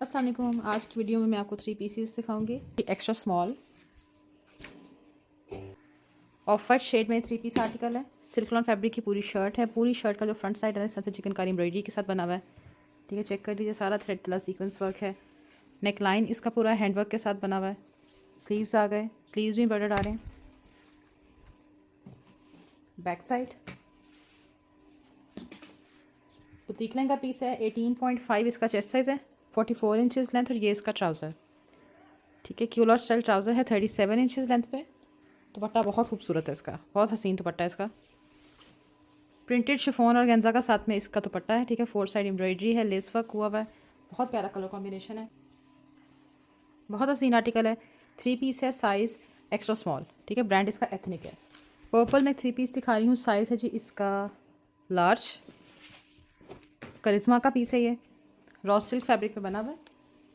अस्सलाम वालेकुम। आज की वीडियो में मैं आपको 3 पीसेस दिखाऊंगी। Extra small of white shade में 3 पीस आर्टिकल है। सिल्क लॉन फैब्रिक की पूरी शर्ट है। पूरी शर्ट का जो फ्रंट साइड है ना से चिकनकारी एम्ब्रॉयडरी के साथ बना हुआ है। ठीक है, चेक कर लीजिए, सारा थ्रेड तला सीक्वेंस वर्क है। नेक लाइन इसका पूरा हैंडवर्क के साथ बना हुआ है। स्लीव्स आ गए, स्लीव्स भी एम्ब्रॉयडर्ड आ रहे हैं। बैक साइड बुटीक लाइन का पीस है। 18.5 इसका चेस्ट साइज़ है। 44 इंचज़ लेंथ और ये इसका ट्राउज़र। ठीक है, क्यूलर स्टाइल ट्राउज़र है 37 इंचज़ लेंथ पे। दुपट्टा बहुत खूबसूरत है इसका, बहुत हसीन दुपट्टा है इसका। प्रिंटेड शिफॉन और गेंजा का साथ में इसका दुपट्टा है। ठीक है, 4 साइड एम्ब्रॉयडरी है, लेस वर्क हुआ हुआ है। बहुत प्यारा कलर कॉम्बिनेशन है, बहुत हसीन आर्टिकल है। 3 पीस है, साइज़ एक्स्ट्रा स्मॉल। ठीक है, ब्रांड इसका एथनिक है। पर्पल में 3 पीस दिखा रही हूँ, साइज़ है जी इसका लार्ज। करिश्मा का पीस है ये, रॉ सिल्क फैब्रिक में बना हुआ है।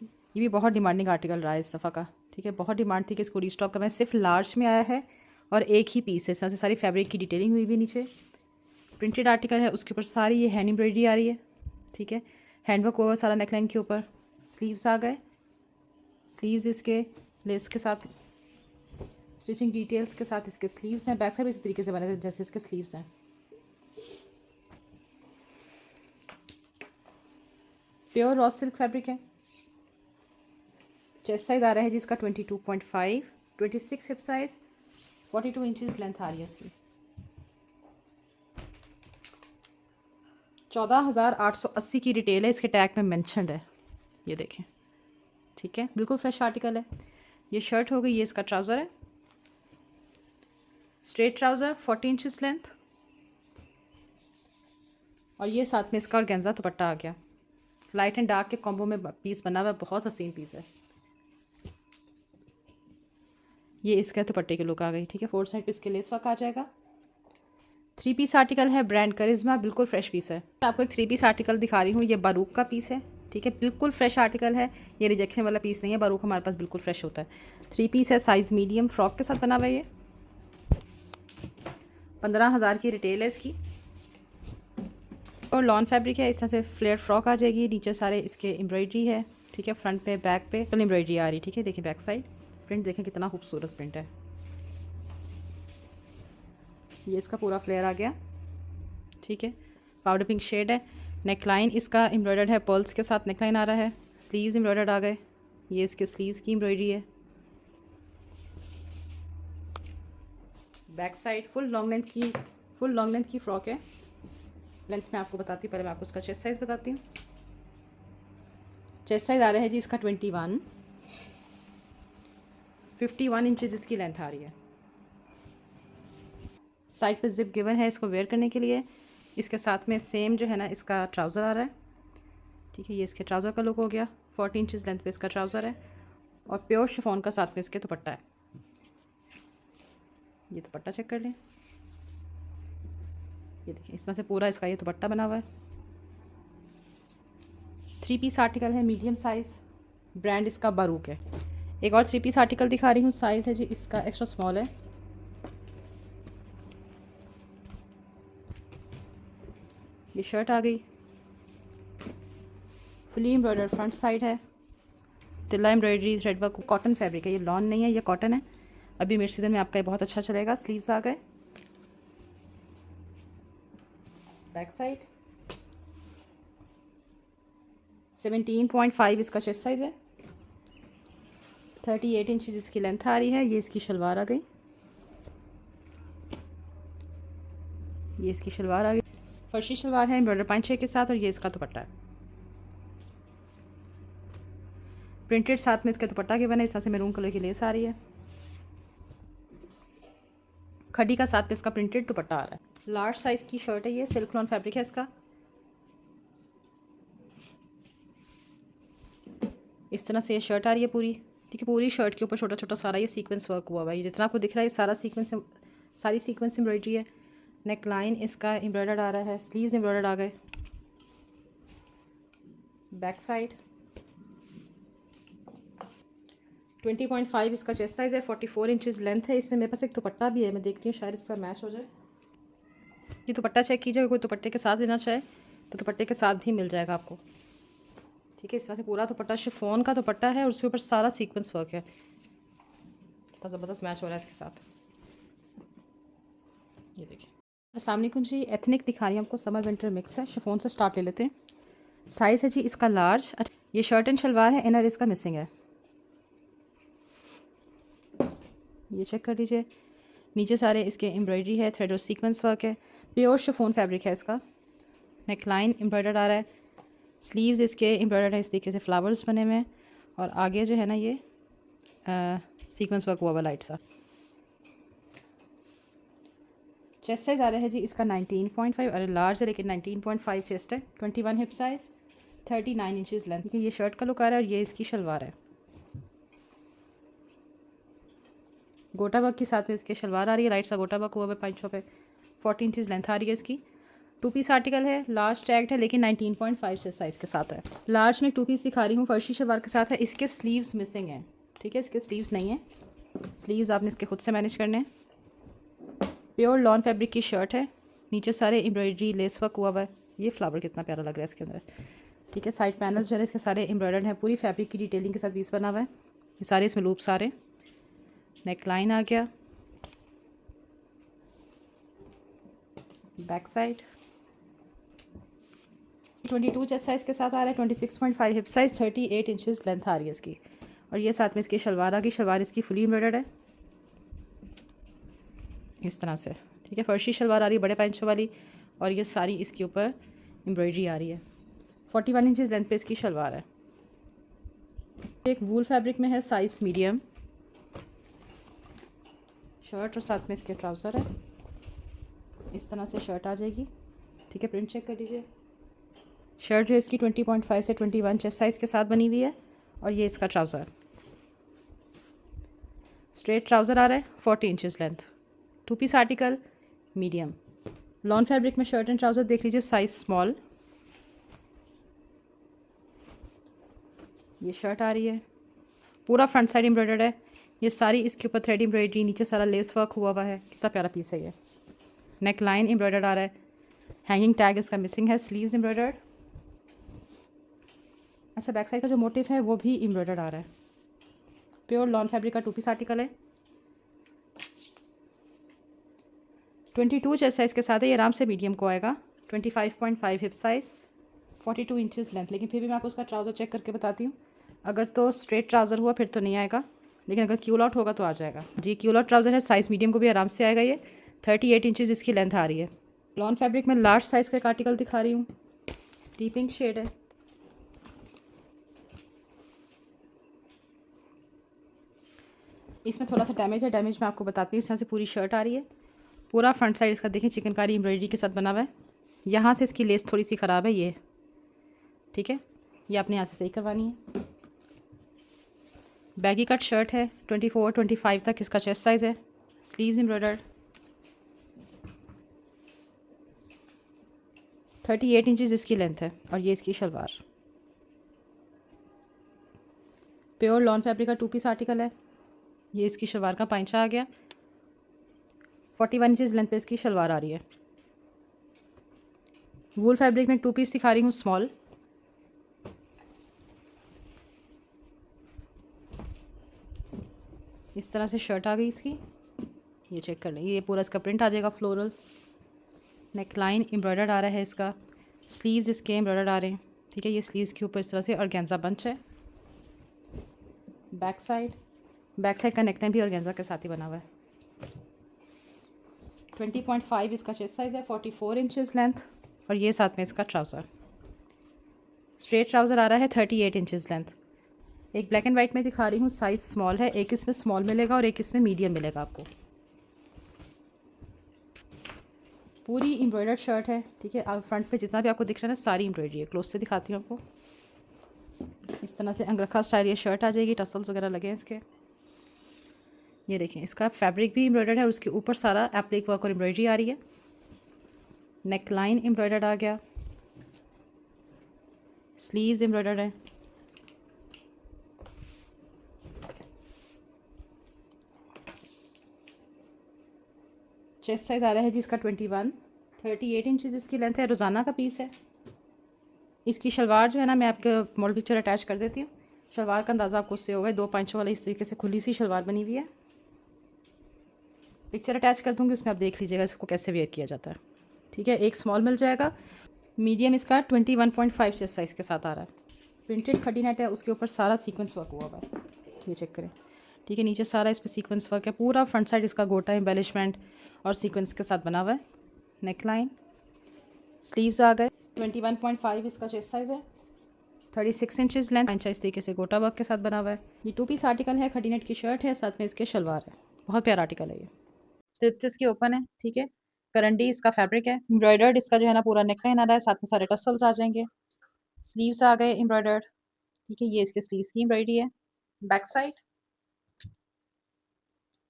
ये भी बहुत डिमांडिंग आर्टिकल रहा है इस दफ़ा का। ठीक है, बहुत डिमांड थी कि इसको रीस्टॉक करवाएं। सिर्फ लार्ज में आया है और एक ही पीस है। इस तरह से सारी फैब्रिक की डिटेलिंग हुई भी नीचे। प्रिंटेड आर्टिकल है, उसके ऊपर सारी ये हैंड एम्ब्रॉयडरी आ रही है। ठीक है, हैंडवर्क ओवर सारा नेकलाइन के ऊपर। स्लीव्स आ गए, स्लीव्स इसके लेस के साथ, स्टिचिंग डिटेल्स के साथ इसके स्लीव्स हैं। बैक साइड भी इसी तरीके से बने थे जैसे इसके स्लीव्स हैं। प्योर रॉ सिल्क फैब्रिक है। चेस्ट साइज़ आ रहा है जी इसका 22.5, 26 हिप साइज़, 42 इंचज़ लेंथ आ रही है इसकी। 14,880 की रिटेल है, इसके टैग में मेंशन्ड है, ये देखें। ठीक है, बिल्कुल फ्रेश आर्टिकल है। ये शर्ट हो गई, ये इसका ट्राउज़र है, स्ट्रेट ट्राउज़र 40 इंचज़ लेंथ, और ये साथ में इसका ऑर्गेन्जा दुपट्टा आ गया। लाइट एंड डार्क के कॉम्बो में पीस बना हुआ है, बहुत हसीन पीस है। ये इसका दुपट्टे की लुक आ गई। ठीक है, 4 साइड पे इसके लेस वर्क आ जाएगा। 3 पीस आर्टिकल है, ब्रांड करिश्मा, बिल्कुल फ्रेश पीस है। आपको एक 3 पीस आर्टिकल दिखा रही हूँ, ये बारूक का पीस है। ठीक है, बिल्कुल फ्रेश आर्टिकल है, ये रिजेक्शन वाला पीस नहीं है। बारूक हमारे पास बिल्कुल फ्रेश होता है। 3 पीस है, साइज़ मीडियम, फ्रॉक के साथ बना हुआ है। ये 15,000 की रिटेल है इसकी। और लॉन फैब्रिक है, इस तरह से फ्लेयर फ्रॉक आ जाएगी। नीचे सारे इसके एम्ब्रॉयडरी है। ठीक है, फ्रंट पे बैक पे एम्ब्रॉयडरी आ रही है। ठीक है, देखिए बैक साइड प्रिंट देखें कितना खूबसूरत प्रिंट है। ये इसका पूरा फ्लेयर आ गया। ठीक है, पाउडर पिंक शेड है। नेक लाइन इसका एम्ब्रॉयडर्ड है, पर्ल्स के साथ नेक लाइन आ रहा है। स्लीव्स एम्ब्रॉयडर्ड आ गए, ये इसके स्लीव्स की एम्ब्रॉयडरी है। Back side full long length की फ्रॉक है। लेंथ मैं आपको बताती हूँ, पहले मैं आपको इसका चेस्ट साइज़ बताती हूँ। चेस्ट साइज़ आ रहा है जी इसका 51 इंचज़ इसकी लेंथ आ रही है। साइड पे जिप गिवन है इसको वेयर करने के लिए। इसके साथ में सेम जो है ना इसका ट्राउज़र आ रहा है। ठीक है, ये इसके ट्राउज़र का लुक हो गया। 40 इंचज़ लेंथ पे इसका ट्राउज़र है और प्योर शिफॉन का साथ में इसके दुपट्टा है। ये दुपट्टा चेक कर लें, ये देखिए इस तरह से पूरा इसका ये दुपट्टा बना हुआ है। 3 पीस आर्टिकल है, मीडियम साइज़, ब्रांड इसका बारूक है। एक और 3 पीस आर्टिकल दिखा रही हूँ, साइज़ है जी इसका एक्स्ट्रा स्मॉल है। ये शर्ट आ गई, फुली एम्ब्रॉयडर्ड फ्रंट साइड है, तिल्ला embroidery, thread work, cotton fabric है। ये लॉन नहीं है, ये कॉटन है। अभी मिड सीज़न में आपका ये बहुत अच्छा चलेगा। स्लीव्स आ गए। बैक साइड 17.5 इसका चेस्ट साइज़ है। 38 इंचज़ इसकी लेंथ आ रही है। ये इसकी शलवार आ गई, ये इसकी शलवार आ गई। फर्शी शलवार है एम्ब्रॉयडर पांचे के साथ, और ये इसका दुपट्टा है। प्रिंटेड साथ में इसके दुपट्टा के बने, इस तरह से मैरून कलर की लेस आ रही है। खड्डी का साथ में इसका प्रिंटेड दुपट्टा आ रहा है। लार्ज साइज़ की शर्ट है, ये सिल्क लॉन फैब्रिक है इसका। इस तरह से ये शर्ट आ रही है पूरी। ठीक है, पूरी शर्ट के ऊपर छोटा छोटा सारा ये सीक्वेंस वर्क हुआ हुआ है। ये जितना आपको दिख रहा है ये सारा सीक्वेंस, सारी सीक्वेंस एम्ब्रॉयडरी है। नेक लाइन इसका एम्ब्रॉयडर्ड आ रहा है, स्लीव्स एम्ब्रॉयडर्ड आ गए। बैक साइड 20.5 इसका चेस्ट साइज़ है। 44 इंचज़ लेंथ है। इसमें मेरे पास एक दुपट्टा भी है, मैं देखती हूँ शायद इसका मैच हो जाए। ये दुपट्टा चेक कीजिएगा, कोई दुपट्टे के साथ लेना चाहे तो दुपट्टे के साथ भी मिल जाएगा आपको। ठीक है, इस तरह से पूरा दुपट्टा शिफॉन का दुपट्टा है और उसके ऊपर सारा सीक्वेंस वर्क है, कितना ज़बरदस्त मैच हो रहा है इसके साथ। ये देखिए, अस्सलाम वालेकुम जी, एथनिक दिखा रही हूँ आपको, समर विंटर मिक्स है। शिफॉन से स्टार्ट ले लेते हैं। साइज़ है जी इसका लार्ज। ये शर्ट एंड शलवार है, इनर इसका मिसिंग है। ये चेक कर लीजिए, नीचे सारे इसके एम्ब्रॉयडरी है, थ्रेड और सीक्वेंस वर्क है। प्योर शिफॉन फैब्रिक है इसका। नेक लाइन एम्ब्रॉयडर्ड आ रहा है, स्लीव्स इसके एम्ब्रॉयडर्ड है इस तरीके से, फ्लावर्स बने हुए हैं और आगे जो है ना ये सीक्वेंस वर्क हुआ हुआ लाइट सा। चेस्ट साइज़ आ रहा है जी इसका 19.5, अरे लार्ज है लेकिन 19.5 चेस्ट है। 21 हिप साइज़, 39 इंचज़ लेंथ। ठीक है, ये शर्ट का लुक आ रहा है और ये इसकी शलवार है। गोटा वर्क के साथ में इसके शलवार आ रही है, लाइट सा गोटा वर्क हुआ है पैंचों पे। 40 इंचज़ लेंथ आ रही है इसकी। 2 पीस आर्टिकल है, लार्ज टैग्ड है लेकिन 19.5 चेस्ट साइज़ के साथ है। लार्ज में 2 पीस दिखा रही हूँ, फर्शी शलवार के साथ है। इसके स्लीव्स मिसिंग हैं, ठीक है, इसके स्लीव्स नहीं है। स्लीव्स आपने इसके खुद से मैनेज करने हैं। प्योर लॉन फैब्रिक की शर्ट है, नीचे सारे एम्ब्रॉयडरी लेस वर्क हुआ हुआ है। ये फ्लावर कितना प्यारा लग रहा है इसके अंदर। ठीक है, साइड पैनल्स जो है इसके सारे एम्ब्रॉयडर्ड हैं, पूरी फैब्रिक की डिटेलिंग के साथ पीस बना हुआ है। ये सारे इसमें लूप्स आ रहे हैं। नेक लाइन आ गया, बैक साइड 22 चेस्ट साइज़ के साथ आ रहा है। 26.5 हिप साइज़, 38 इंचज़ लेंथ आ रही है इसकी। और ये साथ में इसकी शलवार आ गई। शलवार इसकी फुली एम्ब्रॉयडर्ड है इस तरह से। ठीक है, फर्शी शलवार आ रही है बड़े पैंचों वाली और ये सारी इसके ऊपर एम्ब्रॉयडरी आ रही है। 41 इंचज़ लेंथ पे इसकी शलवार है। एक वूल फैब्रिक में है, साइज़ मीडियम। शर्ट और साथ में इसके ट्राउज़र है, इस तरह से शर्ट आ जाएगी। ठीक है, प्रिंट चेक कर लीजिए। शर्ट जो इसकी 20.5 से 21 चेस्ट साइज़ के साथ बनी हुई है और ये इसका ट्राउज़र। स्ट्रेट ट्राउज़र आ रहा है, 40 inches length. 2 piece article, medium. Lawn fabric में शर्ट एंड ट्राउज़र देख लीजिए, साइज़ स्मॉल। ये शर्ट आ रही है, पूरा फ्रंट साइड एम्ब्रॉयडर्ड है। ये सारी इसके ऊपर थ्रेड एम्ब्रॉयडरी, नीचे सारा लेस वर्क हुआ हुआ है। कितना प्यारा पीस है ये। नेक लाइन एम्ब्रॉयडर्ड आ रहा है, हैंगिंग टैग इसका मिसिंग है। Sleeves embroidered. अच्छा, बैक साइड का जो मोटिव है वो भी एम्ब्रॉयडर्ड आ रहा है। प्योर लॉन फैब्रिक का 2 पीस आर्टिकल है। 22 चेस्ट साइज़ के साथ है, ये आराम से मीडियम को आएगा। 25.5 हिप साइज़, 42 इंचज़ लेंथ। लेकिन फिर भी मैं आपको उसका ट्राउज़र चेक करके बताती हूँ। अगर तो स्ट्रेट ट्राउज़र हुआ फिर तो नहीं आएगा, लेकिन अगर क्यूल आउट होगा तो आ जाएगा जी। क्यूल आउट ट्राउज़र है, साइज़ मीडियम को भी आराम से आएगा ये। 38 इंचज़ इसकी लेंथ आ रही है। लॉन फैब्रिक में लार्ज साइज़ का एक आर्टिकल दिखा रही हूँ, डीप पिंक शेड है। इसमें थोड़ा सा डैमेज है, डैमेज मैं आपको बताती हूँ। इस तरह से पूरी शर्ट आ रही है, पूरा फ्रंट साइड इसका देखें चिकनकारी एम्ब्रॉयडरी के साथ बना हुआ है। यहाँ से इसकी लेस थोड़ी सी ख़राब है ये, ठीक है, ये आपने यहाँ से सही करवानी है। बैगी कट शर्ट है, 24-25 तक इसका चेस्ट साइज़ है। स्लीव्स एम्ब्रॉयडर्ड, 38 इंचज़ इसकी लेंथ है और ये इसकी शलवार। प्योर लॉन फैब्रिक का 2 पीस आर्टिकल है। ये इसकी शलवार का पाइंचा आ गया। 41 इंचज़ लेंथ पे इसकी शलवार आ रही है। वूल फैब्रिक में 2 पीस दिखा रही हूँ, स्मॉल। इस तरह से शर्ट आ गई इसकी। ये चेक कर लें, ये पूरा इसका प्रिंट आ जाएगा फ्लोरल। नेक लाइन एम्ब्रॉयडर्ड आ रहा है इसका। स्लीव्स इसके एम्ब्रॉयडर्ड आ रहे हैं। ठीक है, ये स्लीव्स के ऊपर इस तरह से ऑर्गेन्जा बंच है। बैक साइड का नेक लाइन भी ऑर्गेन्जा के साथ ही बना हुआ है। 20.5 इसका चेस्ट साइज़ है, 44 इंचज़ लेंथ और ये साथ में इसका ट्राउज़र। स्ट्रेट ट्राउज़र आ रहा है, 38 इंचज़ लेंथ। एक ब्लैक एंड वाइट में दिखा रही हूँ, साइज़ स्मॉल है। एक इसमें स्मॉल मिलेगा और एक इसमें मीडियम मिलेगा आपको। पूरी एम्ब्रॉयडर्ड शर्ट है। ठीक है, आप फ्रंट पे जितना भी आपको दिख रहा है ना, सारी एम्ब्रॉयडरी है। क्लोज से दिखाती हूँ आपको। इस तरह से अंगरखा स्टाइल ये शर्ट आ जाएगी, टसल्स वगैरह लगे हैं इसके। ये देखें, इसका फैब्रिक भी एम्ब्रॉयडर्ड है और उसके ऊपर सारा एप्लिक वर्क और एम्ब्रॉयडरी आ रही है। नेक लाइन एम्ब्रॉयडर्ड आ गया, स्लीव्स एम्ब्रॉयडर्ड है। चेस्ट साइज़ आ रहा है जी इसका 21, 38 इंचज़ इसकी लेंथ है। रोज़ाना का पीस है। इसकी शलवार जो है ना, मैं आपके मॉडल पिक्चर अटैच कर देती हूँ। शलवार का अंदाज़ा आपको उससे होगा, 2 पाँचों वाला इस तरीके से खुली सी शलवार बनी हुई है। पिक्चर अटैच कर दूँगी, उसमें आप देख लीजिएगा इसको कैसे वेयर किया जाता है। ठीक है, एक स्मॉल मिल जाएगा। मीडियम इसका 21.5 चेस्ट साइज़ के साथ आ रहा है। प्रिंटेड खड़ी नेट है, उसके ऊपर सारा सीक्वेंस वर्क हुआ हुआ है, ये चेक करें। ठीक है, नीचे सारा इस पर सीक्वेंस वर्क है, पूरा फ्रंट साइड इसका गोटा एम्बेलिशमेंट और सीक्वेंस के साथ बना हुआ है। नेक लाइन, स्लीव्स आ गए। 21.5 इसका चेस्ट साइज़ है, 36 इंचज़ लेंथ, इंच इस तरीके से गोटा वर्क के साथ बना हुआ है। ये 2 पीस आर्टिकल है, खड़ी नेट की शर्ट है, साथ में इसके शलवार है। बहुत प्यारा आर्टिकल है ये। स्लिट्स इसके ओपन है। ठीक है, करंडी इसका फैब्रिक है। एम्ब्रॉयडर्ड इसका जो है ना पूरा नेक लाइन आ रहा है, साथ में सारे टसल्स आ जाएंगे। स्लीव्स आ गए एम्ब्रॉयडर्ड। ठीक है, ये इसके स्लीव्स की एम्ब्रॉयडरी है। बैक साइड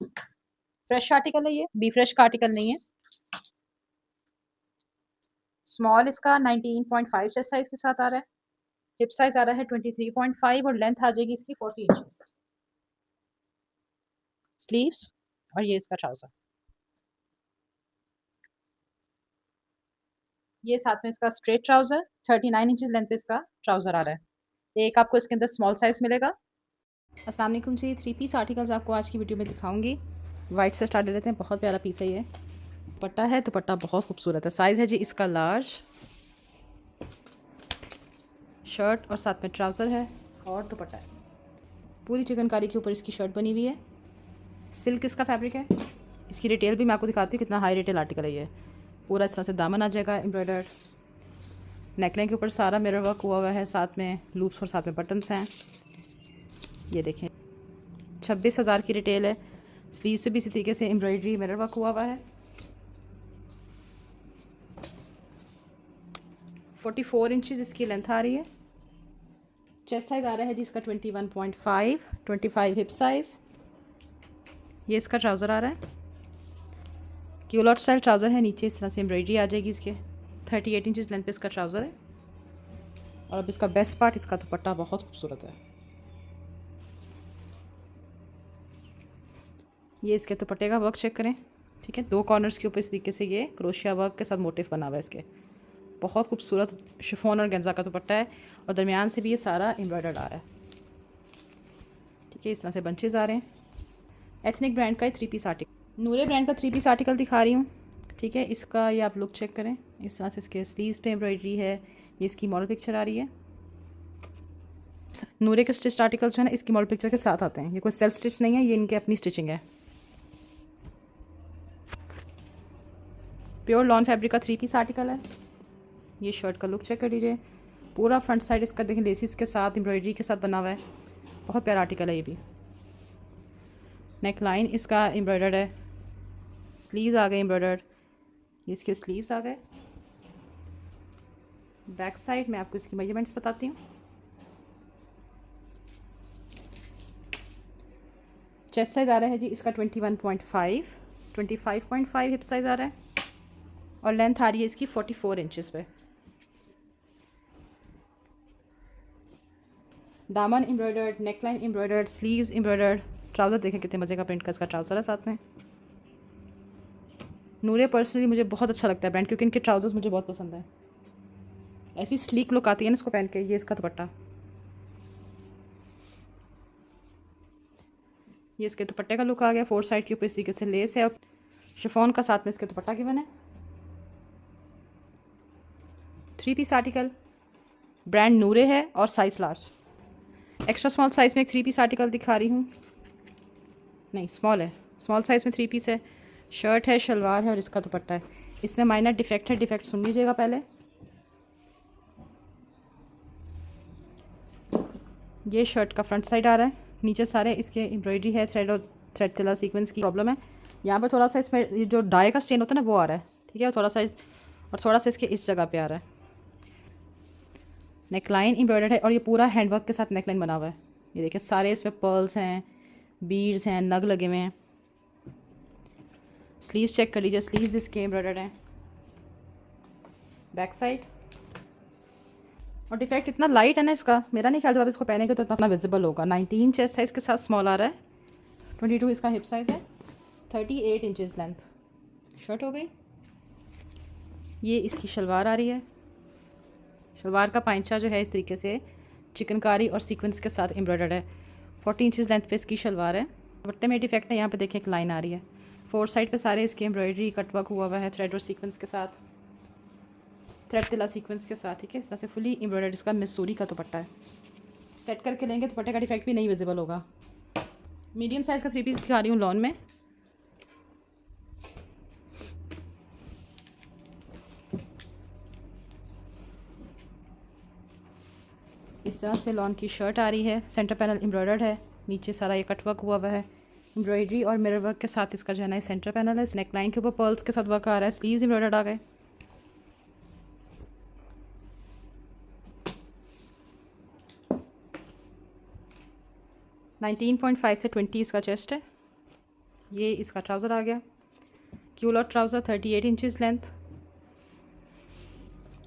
फ्रेश आर्टिकल है, ये बी फ्रेश का आर्टिकल नहीं है। स्मॉल इसका 19.5 चेस्ट साइज के साथ आ रहा है। हिप साइज आ रहा है 23.5 और लेंथ आ जाएगी इसकी 40 इंचेस। स्लीव्स और ये इसका ट्राउजर, ये साथ में इसका स्ट्रेट ट्राउजर 39 इंचेस लेंथ पे इसका ट्राउजर आ रहा है। एक आपको इसके अंदर स्मॉल साइज मिलेगा। अस्सलाम वालेकुम जी, 3 पीस आर्टिकल्स आपको आज की वीडियो में दिखाऊंगी। वाइट से स्टार्ट लेते हैं, बहुत प्यारा पीस है ये। दुपट्टा है, दुपट्टा बहुत खूबसूरत है। साइज़ है जी इसका लार्ज। शर्ट और साथ में ट्राउज़र है और दुपट्टा है। पूरी चिकनकारी के ऊपर इसकी शर्ट बनी हुई है। सिल्क इसका फैब्रिक है। इसकी रिटेल भी मैं आपको दिखाती हूँ कितना हाई रिटेल आर्टिकल है ये। पूरा इस तरह से दामन आ जाएगा एम्ब्रॉयडर्ड। नेकलाइन के ऊपर सारा मिरर वर्क हुआ हुआ है, साथ में लूप्स और साथ में बटन्स हैं। ये देखें, 26,000 की रिटेल है। स्लीव्स पे भी इसी तरीके से एम्ब्रॉयडरी मिरर वर्क हुआ हुआ है। 44 इंचज़ इसकी लेंथ आ रही है। चेस्ट साइज़ आ रहा है जी इसका 21.5, 25 हिप साइज़। ये इसका ट्राउज़र आ रहा है, क्यूलॉट स्टाइल ट्राउज़र है। नीचे इस तरह से एम्ब्रॉयडरी आ जाएगी इसके। 38 इंचज़ लेंथ पे इसका ट्राउज़र है। और अब इसका बेस्ट पार्ट, इसका दुपट्टा बहुत खूबसूरत है। ये इसके दुपट्टे का वर्क चेक करें। ठीक है, 2 कॉर्नर्स के ऊपर इस तरीके से ये क्रोशिया वर्क के साथ मोटिफ बना हुआ है इसके। बहुत खूबसूरत शिफॉन और गेंजा का दुपट्टा है और दरमियान से भी ये सारा एम्ब्रॉयडर्ड आ रहा है। ठीक है, इस तरह से बंचेज आ रहे हैं। एथनिक ब्रांड का 3 पीस आर्टिकल, नूरे ब्रांड का 3 पीस आर्टिकल दिखा रही हूँ। ठीक है, इसका ये आप लुक चेक करें। इस तरह से इसके स्लीव्स पे एम्ब्रॉयडरी है। ये इसकी मॉडल पिक्चर आ रही है। नूरे के स्टिच आर्टिकल्स जो है ना, इसकी मॉडल पिक्चर के साथ आते हैं। ये कोई सेल्फ स्टिच नहीं है, ये इनकी अपनी स्टिचिंग है। प्योर लॉन फैब्रिक का 3 पीस आर्टिकल है। ये शर्ट का लुक चेक कर लीजिए। पूरा फ्रंट साइड इसका देखें लेसिस के साथ एम्ब्रॉयडरी के साथ बना हुआ है। बहुत प्यारा आर्टिकल है ये भी। नेक लाइन इसका एम्ब्रॉयडर्ड है। स्लीव्स आ गए एम्ब्रॉयडर्ड। ये इसके स्लीव्स आ गए। बैक साइड में आपको इसकी मेजरमेंट्स बताती हूँ। चेस्ट साइज़ आ रहा है जी इसका 21.5, 25.5 हिप साइज़ आ रहा है और लेंथ आ रही है इसकी 44 इंचज़ पे। दामन embroidered, neckline embroidered, sleeves embroidered. Trouser देखें कितने मज़े का प्रिंट का इसका ट्राउज़र है साथ में। नूरे पर्सनली मुझे बहुत अच्छा लगता है ब्रांड, क्योंकि इनके ट्राउज़र्स मुझे बहुत पसंद है। ऐसी स्लीक लुक आती है ना इसको पहन के। ये इसका दुपट्टा, ये इसके दुपट्टे का लुक आ गया। 4 साइड के ऊपर इस तरीके से लेस है और शिफॉन का साथ में इसके दुपट्टा गिवन है। 3 पीस आर्टिकल, ब्रांड नूरे है और size large. Extra small size में एक 3 पीस आर्टिकल दिखा रही हूँ। नहीं, स्मॉल है। स्मॉल साइज़ में 3 पीस है। शर्ट है, शलवार है और इसका दुपट्टा है। इसमें माइनर डिफेक्ट है, डिफेक्ट सुन लीजिएगा पहले। ये शर्ट का फ्रंट साइड आ रहा है। नीचे सारे इसके एम्ब्रॉयडरी है, थ्रेड और थ्रेड तिला सीक्वेंस की प्रॉब्लम है। यहाँ पर थोड़ा सा इसमें ये जो डाई का स्टेन होता है ना, वो आ रहा है। ठीक है, और थोड़ा सा इसके इस जगह पे आ रहा है। नेकलाइन एम्ब्रॉयडर्ड है और ये पूरा हैंडवर्क के साथ नेकलाइन बना हुआ है। ये देखिए, सारे इसमें पर्ल्स हैं, बीड्स हैं, नग लगे हुए हैं। स्लीव्स चेक कर लीजिए, स्लीव्स इसके एम्ब्रॉयडर्ड हैं। बैक साइड, और डिफेक्ट इतना लाइट है ना इसका, मेरा नहीं ख्याल जब आप इसको पहनेंगे तो इतना विजिबल होगा। 19 चेस्ट साइज़ के साथ स्मॉल आ रहा है। 22 इसका हिप साइज़ है। 38 इंचज़ लेंथ शर्ट हो गई। ये इसकी शलवार आ रही है। शलवार का पाइंचा जो है इस तरीके से चिकनकारी और सीक्वेंस के साथ एम्ब्रॉयडर्ड है। 40 इंचज़ लेंथ पे इसकी शलवार है। दुपट्टे में डिफेक्ट है, यहाँ पे देखें एक लाइन आ रही है। 4 साइड पे सारे इसके एम्ब्रॉयडरी कटवर्क हुआ है थ्रेड और सीक्वेंस के साथ, थ्रेड तिला सीक्वेंस के साथ। ठीक है, इस तरह से फुली एम्ब्रॉयडर्ड इसका मिसूरी का दुपट्टा है। सेट करके लेंगे दुपट्टे का डिफेक्ट भी नहीं विजिबल होगा। मीडियम साइज़ का 3 पीस दिखा रही हूँ लॉन में। इस तरह से लॉन की शर्ट आ रही है, सेंटर पैनल एम्ब्रॉयडर्ड है, नीचे सारा ये कट वर्क हुआ है एम्ब्रॉयडरी और मिरर वर्क के साथ। इसका जो है ना सेंटर पैनल है, नेक लाइन के ऊपर पर्ल्स के साथ वर्क आ रहा है, स्लीव्स एम्ब्रॉयडर्ड आ गए। नाइनटीन 19.5 से 20 इसका चेस्ट है। ये इसका ट्राउज़र आ गया, क्यूलर ट्राउज़र 38 इंचज़ लेंथ।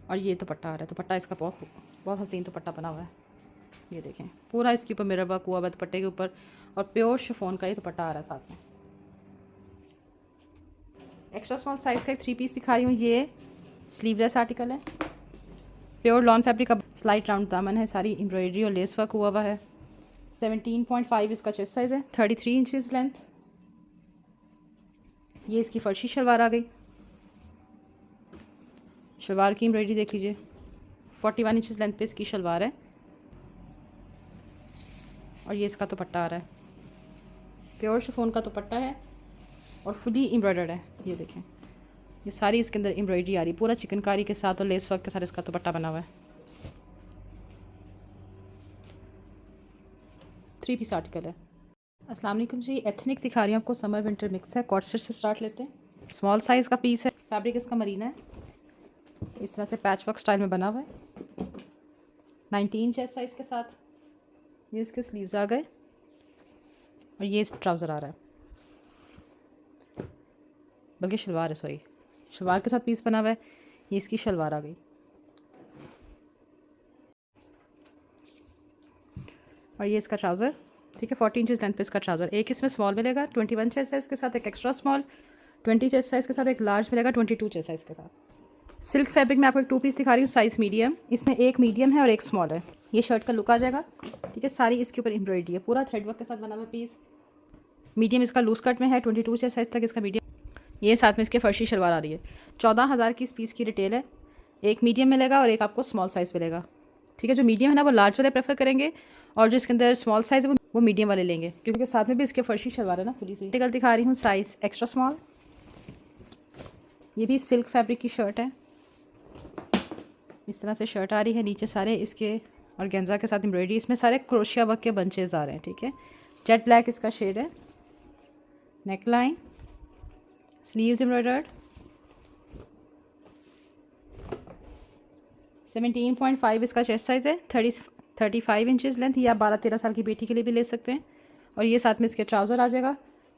और ये दुपट्टा आ रहा है, दुपट्टा इसका बहुत हसीन दुपट्टा बना हुआ है। ये देखें पूरा इसके ऊपर मिरर वर्क हुआ है दुपट्टे के ऊपर, और प्योर शिफॉन का ये दुपट्टा आ रहा है साथ में। एक्स्ट्रा स्मॉल साइज़ का एक 3 पीस दिखा रही हूँ। ये स्लीवलेस आर्टिकल है, प्योर लॉन फैब्रिक का स्लाइट राउंड दामन है, सारी एम्ब्रॉयडरी और लेस वर्क हुआ है। 17.5 इसका चेस्ट साइज़ है, 33 इंचज़ लेंथ। ये इसकी फर्शी शलवार आ गई। शलवार की एम्ब्रॉयडरी देख लीजिए, 41 इंचज़ लेंथ पे इसकी शलवार है। और ये इसका दुपट्टा आ रहा है, प्योर शिफॉन का दुपट्टा है और फुली एम्ब्रॉयडर्ड है। ये देखें, ये सारी इसके अंदर एम्ब्रॉयडरी आ रही है, पूरा चिकनकारी के साथ और लेस वर्क के साथ इसका दुपट्टा बना हुआ है। 3 पीस आर्टिकल है। अस्सलाम वालेकुम जी, एथनिक दिखा रही हूँ आपको, समर विंटर मिक्स है। कॉट सेट से स्टार्ट लेते हैं। स्मॉल साइज़ का पीस है, फैब्रिक इसका मरीना है, इस तरह से पैच वर्क स्टाइल में बना हुआ है। 19 चेस्ट साइज़ के साथ ये इसके स्लीव्स आ गए और ये ट्राउज़र आ रहा है, बल्कि शलवार है, सॉरी शलवार के साथ पीस बना हुआ है। ये इसकी शलवार आ गई और ये इसका ट्राउज़र। ठीक है, 40 इंचज़ लेंथ पे इसका ट्राउज़र। एक इसमें स्मॉल मिलेगा 21 चेस्ट साइज़ के साथ, एक एक्स्ट्रा स्मॉल 20 चेस्ट साइज़ के साथ, एक लार्ज मिलेगा 22 चेस्ट साइज़ के साथ। सिल्क फैब्रिक में आपको एक 2 पीस दिखा रही हूँ, साइज़ मीडियम। इसमें एक मीडियम है और एक स्मॉल है। ये शर्ट का लुक आ जाएगा। ठीक है, सारी इसके ऊपर एम्ब्रॉयडरी है, पूरा थ्रेड वर्क के साथ बना हुआ पीस। मीडियम इसका लूज कट में है, 22 चेस्ट साइज़ तक इसका मीडियम। ये साथ में इसके फर्शी शलवार आ रही है। 14,000 की इस पीस की रिटेल है। एक मीडियम मिलेगा और एक आपको स्मॉल साइज़ मिलेगा। ठीक है, जो मीडियम है ना वो लार्ज वाले प्रेफर करेंगे, और जो इसके अंदर स्मॉल साइज़ है वो मीडियम वाले लेंगे, क्योंकि साथ में भी इसके फर्शी शलवार है ना पूरी सी। आर्टिकल दिखा रही हूँ, साइज़ एक्स्ट्रा स्मॉल। ये भी सिल्क फैब्रिक की शर्ट है, इस तरह से शर्ट आ रही है। नीचे सारे इसके और गेंजा के साथ एम्ब्रॉयडरी, इसमें सारे क्रोशिया वर्क के बंचेज आ रहे हैं। ठीक है, जेट ब्लैक इसका शेड है। Neck line, sleeves embroidered. 17.5 इसका चेस्ट साइज़ है, 35 इंचज़ लेंथ। ये आप 12-13 साल की बेटी के लिए भी ले सकते हैं। और ये साथ में इसके ट्राउज़र आ जाएगा,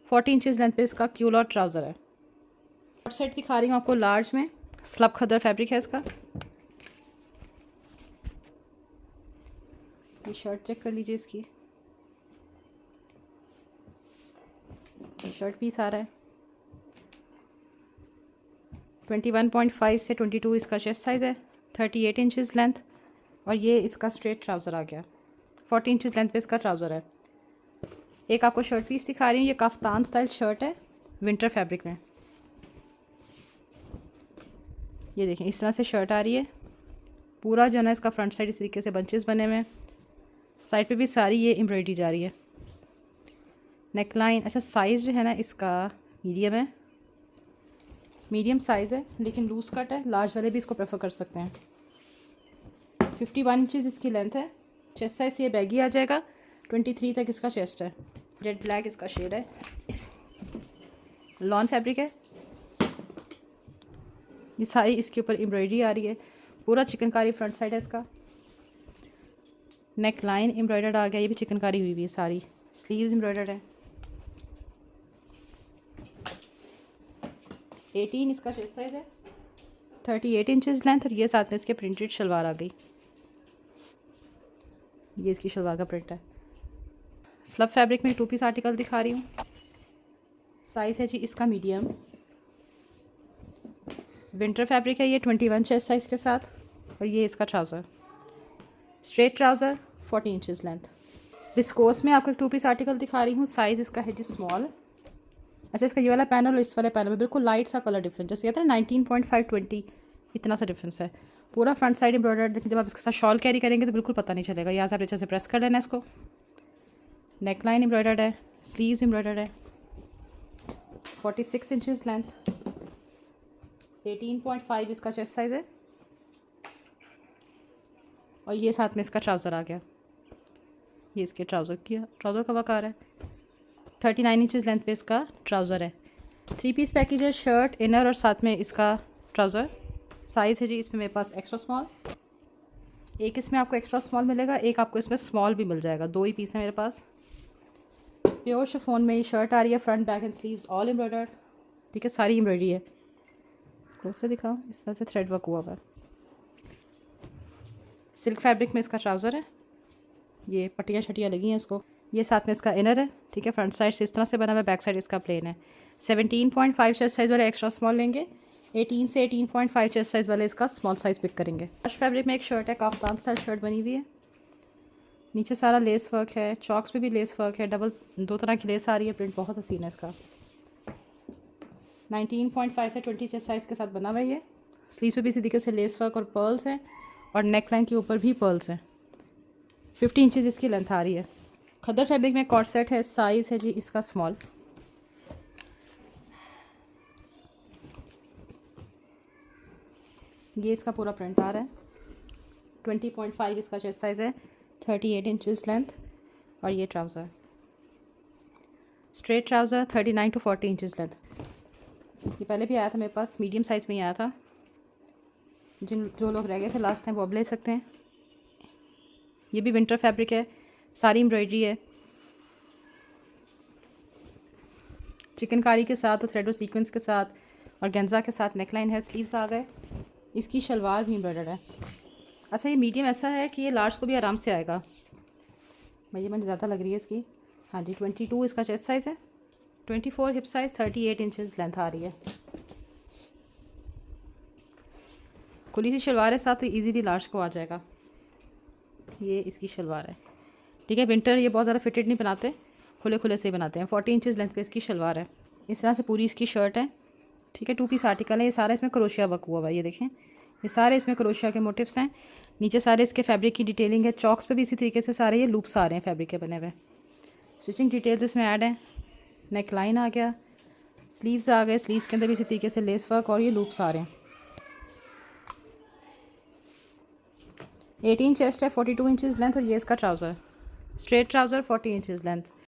40 इंचज़ लेंथ पे इसका क्यूलर ट्राउज़र है। शॉर्ट सेट दिखा रही हूँ आपको लार्ज में, स्लब खदर फैब्रिक है इसका। ये शर्ट चेक कर लीजिए, इसकी शर्ट पीस आ रहा है। 21.5 से 22 इसका चेस्ट साइज़ है, 38 इंचज़ लेंथ। और ये इसका स्ट्रेट ट्राउज़र आ गया, 40 इंचज़ लेंथ पे इसका ट्राउज़र है। एक आपको शर्ट पीस दिखा रही हूँ, ये काफ्तान स्टाइल शर्ट है विंटर फैब्रिक में। ये देखें, इस तरह से शर्ट आ रही है। पूरा जो है ना इसका फ्रंट साइड इस तरीके से बंचेस बने हुए हैं, साइड पे भी सारी ये एम्ब्रॉयडरी जा रही है। नेक लाइन, अच्छा साइज़ जो है ना इसका मीडियम है, मीडियम साइज़ है, लेकिन लूज़ कट है। लार्ज वाले भी इसको प्रेफर कर सकते हैं। 51 इंचज़ इसकी लेंथ है। चेस्ट साइज़ ये बैगी आ जाएगा, 23 तक इसका चेस्ट है। जेट ब्लैक इसका शेड है, लॉन फैब्रिक है। ये सारी इसके ऊपर एम्ब्रॉयडरी आ रही है, पूरा चिकनकारी फ्रंट साइड है इसका। नेक लाइन एम्ब्रॉयडर्ड आ गया, ये भी चिकनकारी हुई है सारी। स्लीव्स एम्ब्रॉयडर्ड है। 18 इसका चेस्ट साइज़ है, 38 इंचज़ लेंथ। और ये साथ में इसके प्रिंटेड शलवार आ गई, ये इसकी शलवार का प्रिंट है। स्लब फैब्रिक में 2 पीस आर्टिकल दिखा रही हूँ। साइज़ है जी इसका मीडियम। विंटर फैब्रिक है ये, 21 चेस्ट साइज़ के साथ। और ये इसका trouser. Straight trouser 40 inches length. Viscose में आपको एक 2 पीस आर्टिकल दिखा रही हूँ। साइज़ इसका है जी स्मॉल। अच्छा, इसका ये वाला पैनल और इस वाले पैनल में बिल्कुल लाइट सा कलर डिफरेंस, जैसे कहते हैं 19.5-20 इतना सा डिफरेंस है। पूरा फ्रंट साइड एम्ब्रॉयडर्ड। देखिए जब आप इसके साथ शॉल कैरी करेंगे तो बिल्कुल पता नहीं चलेगा। यहाँ से आप अच्छे से प्रेस कर लेना इसको। नेक लाइन एम्ब्रॉयडर्ड है, स्लीव्स एम्ब्रॉयडर्ड है। 46 इंचज़ लेंथ, 18.5 इसका चेस्ट साइज़ है। और ये साथ में इसका ट्राउज़र आ गया। ये इसके ट्राउज़र का वकार है। 39 इंचज़ लेंथ पे इसका ट्राउज़र है। 3 पीस पैकेज है, शर्ट, इनर और साथ में इसका ट्राउज़र। साइज़ है जी इसमें मेरे पास एक्स्ट्रा स्मॉल। एक इसमें आपको एक्स्ट्रा स्मॉल मिलेगा, एक आपको इसमें स्मॉल भी मिल जाएगा। 2 ही पीस है मेरे पास। प्योर शिफॉन में ये शर्ट आ रही है, front back and sleeves all embroidered. ठीक है, सारी एम्ब्रॉयडरी है। क्लोज से दिखाओ, इस तरह से थ्रेड वर्क हुआ हुआ है। सिल्क फैब्रिक में इसका ट्राउज़र है। ये पट्टियाँ शटियाँ लगी हैं इसको। ये साथ में इसका इनर है। ठीक है, फ्रंट साइड से इस तरह से बना हुआ है, बैक साइड इसका प्लेन है। 17.5 चेस्ट साइज़ वाले एक्स्ट्रा स्मॉल लेंगे। 18 से 18.5 चेस्ट साइज़ वाले इसका स्मॉल साइज़ पिक करेंगे। क्रश फैब्रिक में एक शर्ट है, काफ्तान स्टाइल शर्ट बनी हुई है। नीचे सारा लेस वर्क है, चॉक्स पे भी लेस वर्क है। डबल 2 तरह की लेस आ रही है, प्रिंट बहुत हसीन है इसका। 19.5 से 20 चेस्ट साइज़ के साथ बना हुआ है ये। स्लीव्स पे भी इसी तरीके से लेस वर्क और पर्ल्स हैं, और नेक लाइन के ऊपर भी पर्ल्स हैं। 50 इंचज़ इसकी लेंथ आ रही है। खद्दर फैब्रिक में कॉर्ड सेट है, साइज़ है जी इसका स्मॉल। ये इसका पूरा प्रिंट आ रहा है। 20.5 इसका चेस्ट साइज़ है, 38 इंचज़ लेंथ। और ये trouser, straight trouser, 39 to 40 inches length. ये पहले भी आया था मेरे पास, मीडियम साइज़ में ही आया था। जो लोग रह गए थे लास्ट टाइम वो अब ले सकते हैं। ये भी विंटर फैब्रिक है, सारी एम्ब्रॉयडरी है। चिकनकारी के साथ और थ्रेड और सीक्वेंस के साथ और गेंजा के साथ नेकलाइन है। स्लीव्स आ गए। इसकी शलवार भी एम्ब्रॉयडर्ड है। अच्छा, ये मीडियम ऐसा है कि ये लार्ज को भी आराम से आएगा। मेजरमेंट ज़्यादा लग रही है इसकी। हाँ जी, 22 इसका चेस्ट साइज़ है, 24 हिप साइज़, 38 इंचज़ लेंथ आ रही है। खुली सी शलवार है साथ, तो ईजीली लार्ज को आ जाएगा। ये इसकी शलवार है। ठीक है, विंटर ये बहुत ज़्यादा फिटेड नहीं बनाते, खुले खुले से बनाते हैं। 40 इंचज़ लेंथ पे इसकी शलवार है। इस तरह से पूरी इसकी शर्ट है। ठीक है, 2 पीस आर्टिकल है। ये सारा इसमें क्रोशिया वर्क हुआ हुआ है। ये देखें, ये सारे इसमें क्रोशिया के मोटिव्स हैं। नीचे सारे इसके फैब्रिक की डिटेलिंग है। चॉक्स पे भी इसी तरीके से सारे ये लूप्स आ रहे हैं फैब्रिक के बने हुए। स्टिचिंग डिटेल्स इसमें ऐड हैं। नेक लाइन आ गया, स्लीव्स आ गए। स्लीव्स के अंदर भी इसी तरीके से लेस वर्क और ये लूप्स आ रहे हैं। 18 चेस्ट है, 42 इंचज़ लेंथ। और ये इसका trouser, straight trouser, 40 inches length.